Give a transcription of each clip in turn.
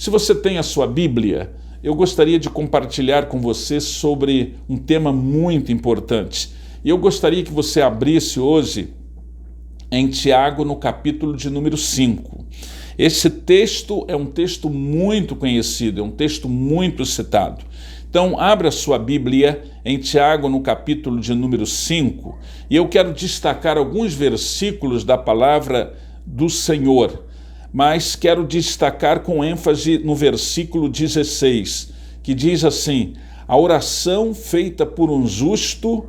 Se você tem a sua Bíblia, eu gostaria de compartilhar com você sobre um tema muito importante. E eu gostaria que você abrisse hoje em Tiago, no capítulo de número 5. Esse texto é um texto muito conhecido, é um texto muito citado. Então, abra a sua Bíblia em Tiago, no capítulo de número 5, e eu quero destacar alguns versículos da palavra do Senhor, mas quero destacar com ênfase no versículo 16, que diz assim: a oração feita por um justo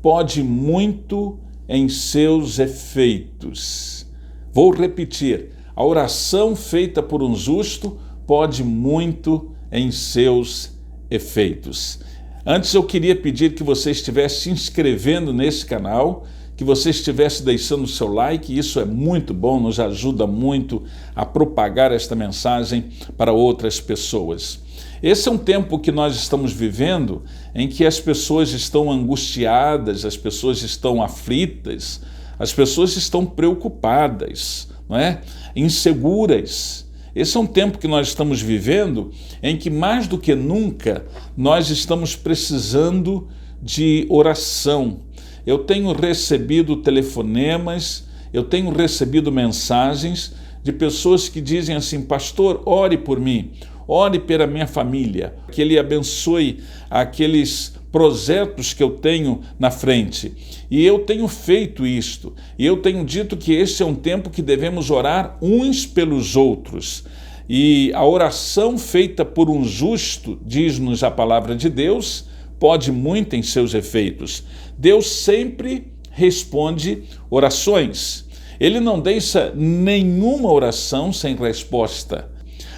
pode muito em seus efeitos. Vou repetir: a oração feita por um justo pode muito em seus efeitos. Antes eu queria pedir que você estivesse se inscrevendo nesse canal, que você estivesse deixando o seu like, isso é muito bom, nos ajuda muito a propagar esta mensagem para outras pessoas. Esse é um tempo que nós estamos vivendo em que as pessoas estão angustiadas, as pessoas estão aflitas, as pessoas estão preocupadas, não é? Inseguras. Esse é um tempo que nós estamos vivendo em que, mais do que nunca, nós estamos precisando de oração. Eu tenho recebido telefonemas, eu tenho recebido mensagens de pessoas que dizem assim: pastor, ore por mim, ore pela minha família, que Ele abençoe aqueles projetos que eu tenho na frente. E eu tenho feito isto, e eu tenho dito que este é um tempo que devemos orar uns pelos outros. E a oração feita por um justo, diz-nos a palavra de Deus, pode muito em seus efeitos. Deus sempre responde orações. Ele não deixa nenhuma oração sem resposta.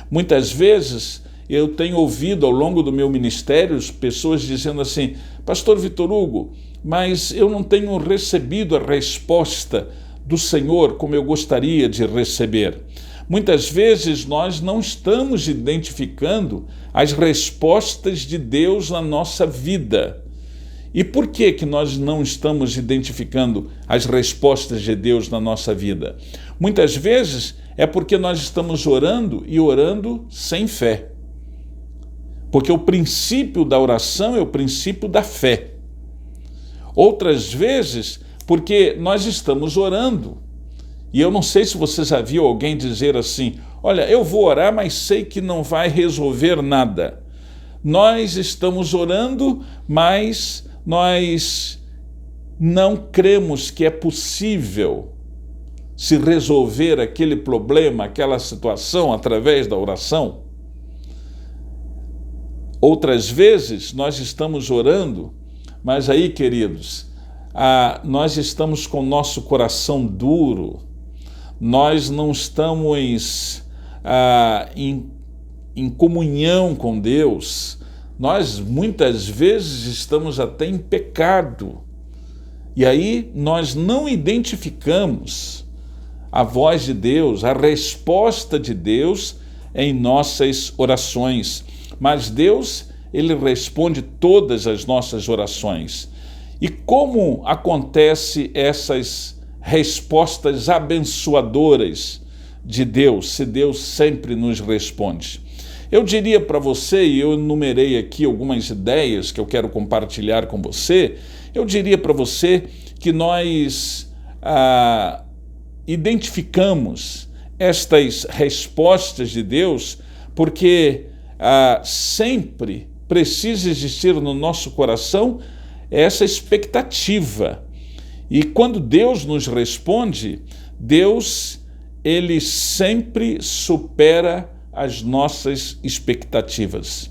Muitas vezes eu tenho ouvido ao longo do meu ministério pessoas dizendo assim: pastor Vitor Hugo, mas eu não tenho recebido a resposta do Senhor como eu gostaria de receber. Muitas vezes nós não estamos identificando as respostas de Deus na nossa vida. E por que nós não estamos identificando as respostas de Deus na nossa vida? Muitas vezes é porque nós estamos orando e orando sem fé. Porque o princípio da oração é o princípio da fé. Outras vezes, porque nós estamos orando. E eu não sei se você já viu alguém dizer assim: olha, eu vou orar, mas sei que não vai resolver nada. Nós estamos orando, mas nós não cremos que é possível se resolver aquele problema, aquela situação através da oração. Outras vezes nós estamos orando, mas aí, queridos, nós estamos com o nosso coração duro, nós não estamos em comunhão com Deus, nós muitas vezes estamos até em pecado, e aí nós não identificamos a voz de Deus, a resposta de Deus em nossas orações. Mas Deus, Ele responde todas as nossas orações. E como acontece essas respostas abençoadoras de Deus, se Deus sempre nos responde? Eu diria para você, e eu enumerei aqui algumas ideias que eu quero compartilhar com você, eu diria para você que nós identificamos estas respostas de Deus porque sempre precisa existir no nosso coração essa expectativa. E quando Deus nos responde, Deus, Ele sempre supera as nossas expectativas.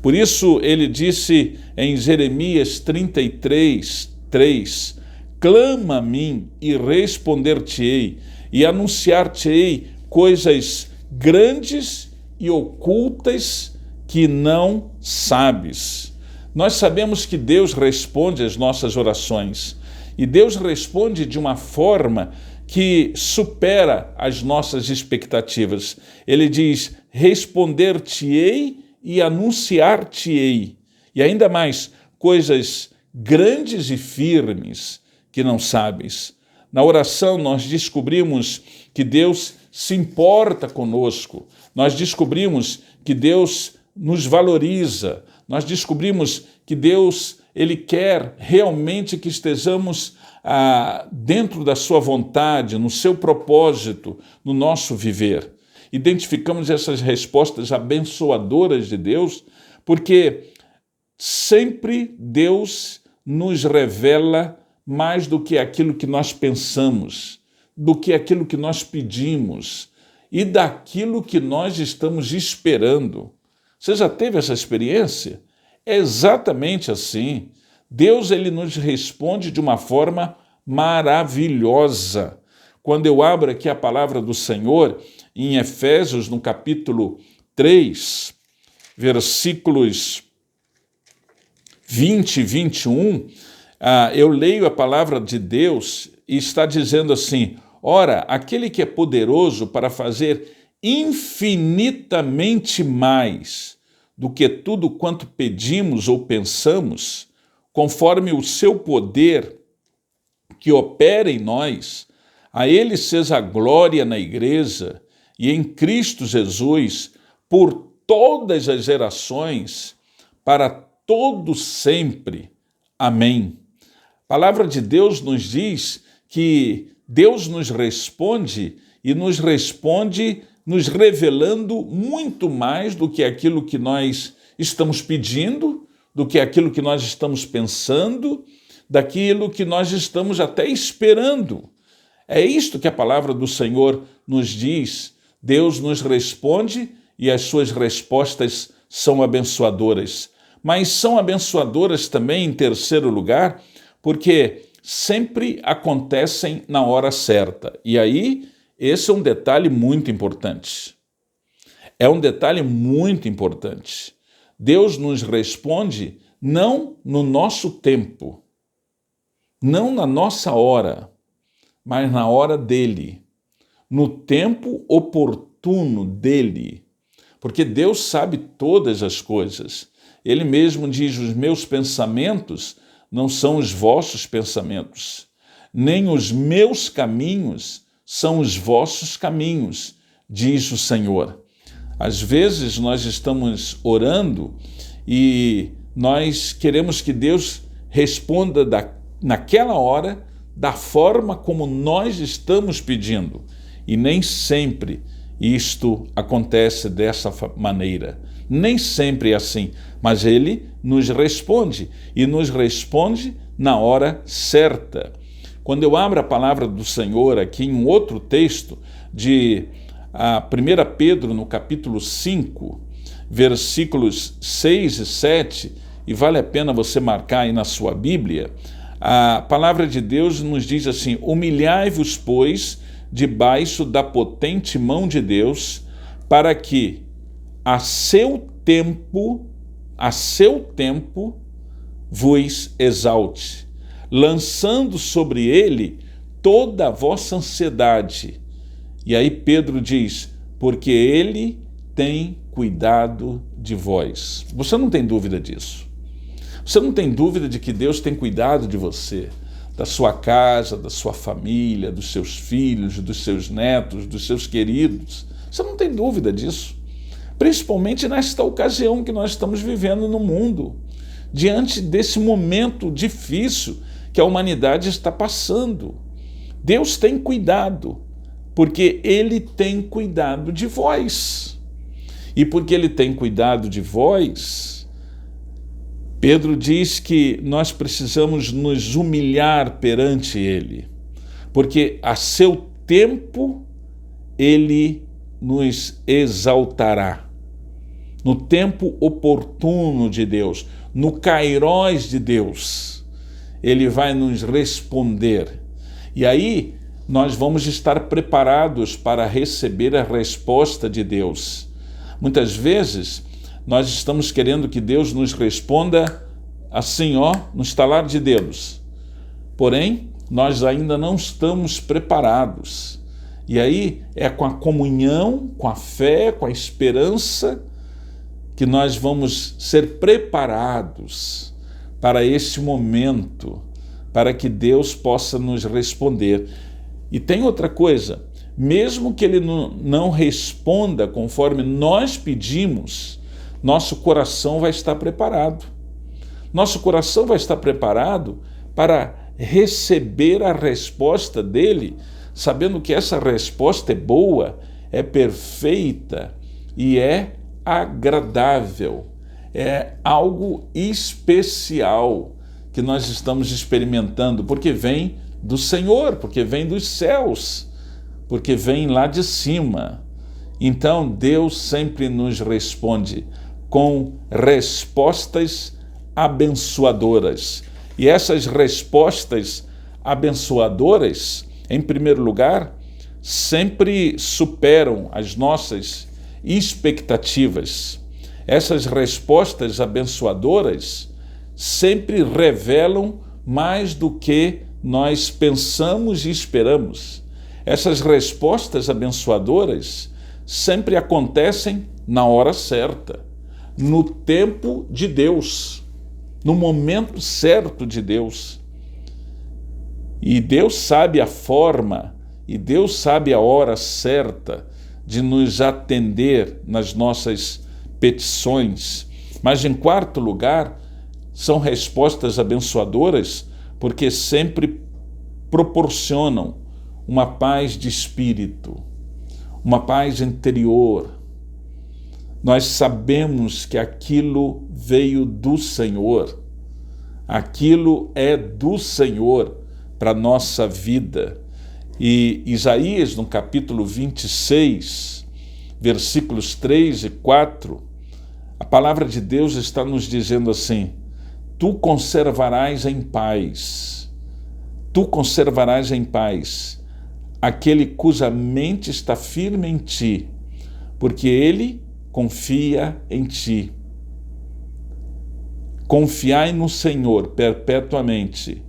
Por isso, Ele disse em Jeremias 33:3, clama a mim e responder-te-ei, e anunciar-te-ei coisas grandes e ocultas que não sabes. Nós sabemos que Deus responde às nossas orações, e Deus responde de uma forma que supera as nossas expectativas. Ele diz: responder-te-ei e anunciar-te-ei. E ainda mais, coisas grandes e firmes que não sabes. Na oração nós descobrimos que Deus se importa conosco. Nós descobrimos que Deus nos valoriza, nós descobrimos que Deus, Ele quer realmente que estejamos dentro da sua vontade, no seu propósito, no nosso viver. Identificamos essas respostas abençoadoras de Deus, porque sempre Deus nos revela mais do que aquilo que nós pensamos, do que aquilo que nós pedimos e daquilo que nós estamos esperando. Você já teve essa experiência? É exatamente assim. Deus, ele nos responde de uma forma maravilhosa. Quando eu abro aqui a palavra do Senhor, em Efésios, no capítulo 3, versículos 20 e 21, eu leio a palavra de Deus e está dizendo assim: ora, aquele que é poderoso para fazer infinitamente mais do que tudo quanto pedimos ou pensamos, conforme o seu poder que opera em nós, a ele seja a glória na igreja e em Cristo Jesus por todas as gerações, para todo sempre. Amém. A palavra de Deus nos diz que Deus nos responde e nos responde nos revelando muito mais do que aquilo que nós estamos pedindo, do que aquilo que nós estamos pensando, daquilo que nós estamos até esperando. É isto que a palavra do Senhor nos diz. Deus nos responde e as suas respostas são abençoadoras. Mas são abençoadoras também, em terceiro lugar, porque sempre acontecem na hora certa. E aí, esse é um detalhe muito importante. É um detalhe muito importante. Deus nos responde não no nosso tempo, não na nossa hora, mas na hora dele, no tempo oportuno dele. Porque Deus sabe todas as coisas. Ele mesmo diz: os meus pensamentos não são os vossos pensamentos, nem os meus caminhos são os vossos caminhos, diz o Senhor. Às vezes nós estamos orando e nós queremos que Deus responda naquela hora da forma como nós estamos pedindo. E nem sempre isto acontece dessa maneira. Nem sempre é assim, mas Ele nos responde e nos responde na hora certa. Quando eu abro a palavra do Senhor aqui em um outro texto de 1 Pedro, no capítulo 5, versículos 6 e 7, e vale a pena você marcar aí na sua Bíblia, a palavra de Deus nos diz assim: humilhai-vos, pois, debaixo da potente mão de Deus, para que a seu tempo vos exalte, lançando sobre ele toda a vossa ansiedade. E aí Pedro diz: porque ele tem cuidado de vós. Você não tem dúvida disso. Você não tem dúvida de que Deus tem cuidado de você, da sua casa, da sua família, dos seus filhos, dos seus netos, dos seus queridos. Você não tem dúvida disso. Principalmente nesta ocasião que nós estamos vivendo no mundo, diante desse momento difícil que a humanidade está passando. Deus tem cuidado, porque Ele tem cuidado de vós. E porque Ele tem cuidado de vós, Pedro diz que nós precisamos nos humilhar perante Ele, porque a seu tempo Ele nos exaltará. No tempo oportuno de Deus, no kairós de Deus, Ele vai nos responder. E aí nós vamos estar preparados para receber a resposta de Deus. Muitas vezes nós estamos querendo que Deus nos responda assim, no estalar de dedos. Porém, nós ainda não estamos preparados. E aí é com a comunhão, com a fé, com a esperança que nós vamos ser preparados para esse momento, para que Deus possa nos responder. E tem outra coisa, mesmo que ele não responda conforme nós pedimos, nosso coração vai estar preparado. Nosso coração vai estar preparado para receber a resposta dele, sabendo que essa resposta é boa, é perfeita e é agradável. É algo especial que nós estamos experimentando, porque vem do Senhor, porque vem dos céus, porque vem lá de cima. Então Deus sempre nos responde com respostas abençoadoras. E essas respostas abençoadoras, em primeiro lugar, sempre superam as nossas expectativas. Essas respostas abençoadoras sempre revelam mais do que nós pensamos e esperamos. Essas respostas abençoadoras sempre acontecem na hora certa, no tempo de Deus, no momento certo de Deus. E Deus sabe a forma, e Deus sabe a hora certa de nos atender nas nossas petições. Mas, em quarto lugar, são respostas abençoadoras porque sempre proporcionam uma paz de espírito, uma paz interior. Nós sabemos que aquilo veio do Senhor, aquilo é do Senhor para a nossa vida. E Isaías, no capítulo 26, versículos 3 e 4, a palavra de Deus está nos dizendo assim: tu conservarás em paz aquele cuja mente está firme em ti, porque ele confia em ti. Confiai no Senhor perpetuamente,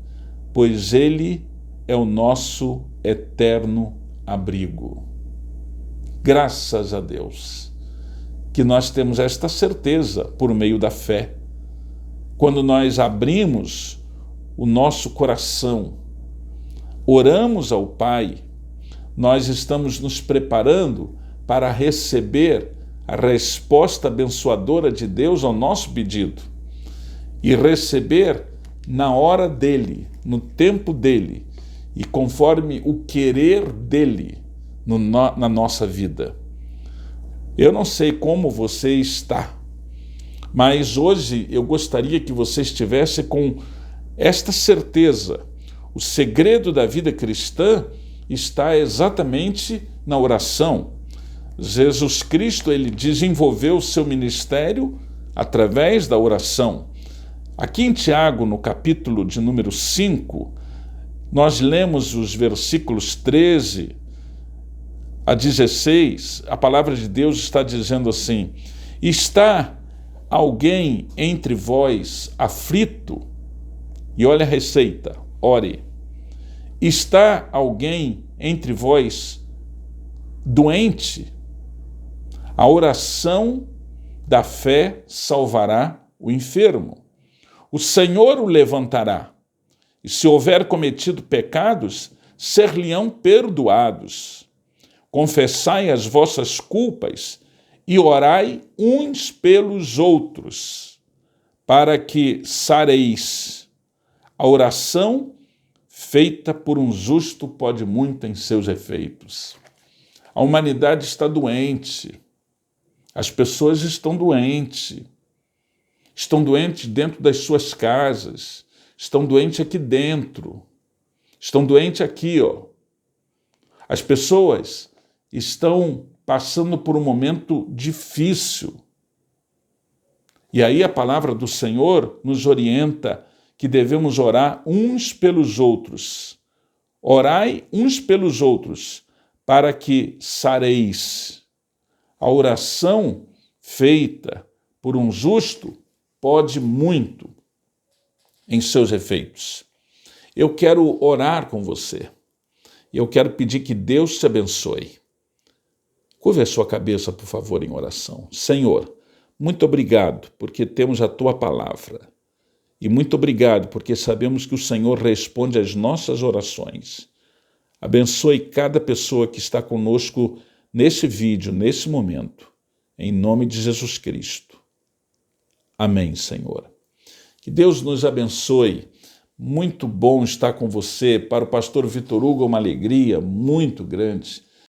pois ele é o nosso eterno abrigo. Graças a Deus que nós temos esta certeza por meio da fé. Quando nós abrimos o nosso coração, oramos ao Pai, nós estamos nos preparando para receber a resposta abençoadora de Deus ao nosso pedido e receber na hora dele, no tempo dele e conforme o querer dele na nossa vida. Eu não sei como você está, mas hoje eu gostaria que você estivesse com esta certeza. O segredo da vida cristã está exatamente na oração. Jesus Cristo, ele desenvolveu o seu ministério através da oração. Aqui em Tiago, no capítulo de número 5, nós lemos os versículos 13 a 16, a palavra de Deus está dizendo assim: está alguém entre vós aflito? E olha a receita, ore. Está alguém entre vós doente? A oração da fé salvará o enfermo. O Senhor o levantará, e se houver cometido pecados, ser-lhe-ão perdoados. Confessai as vossas culpas e orai uns pelos outros, para que sareis. A oração feita por um justo pode muito em seus efeitos. A humanidade está doente, as pessoas estão doentes dentro das suas casas, estão doentes aqui dentro, estão doentes aqui, ó. As pessoas estão passando por um momento difícil. E aí a palavra do Senhor nos orienta que devemos orar uns pelos outros. Orai uns pelos outros, para que sareis. A oração feita por um justo pode muito em seus efeitos. Eu quero orar com você. Eu quero pedir que Deus te abençoe. Curve a sua cabeça, por favor, em oração. Senhor, muito obrigado porque temos a Tua palavra. E muito obrigado porque sabemos que o Senhor responde às nossas orações. Abençoe cada pessoa que está conosco nesse vídeo, nesse momento. Em nome de Jesus Cristo. Amém, Senhor. Que Deus nos abençoe. Muito bom estar com você. Para o pastor Vitor Hugo é uma alegria muito grande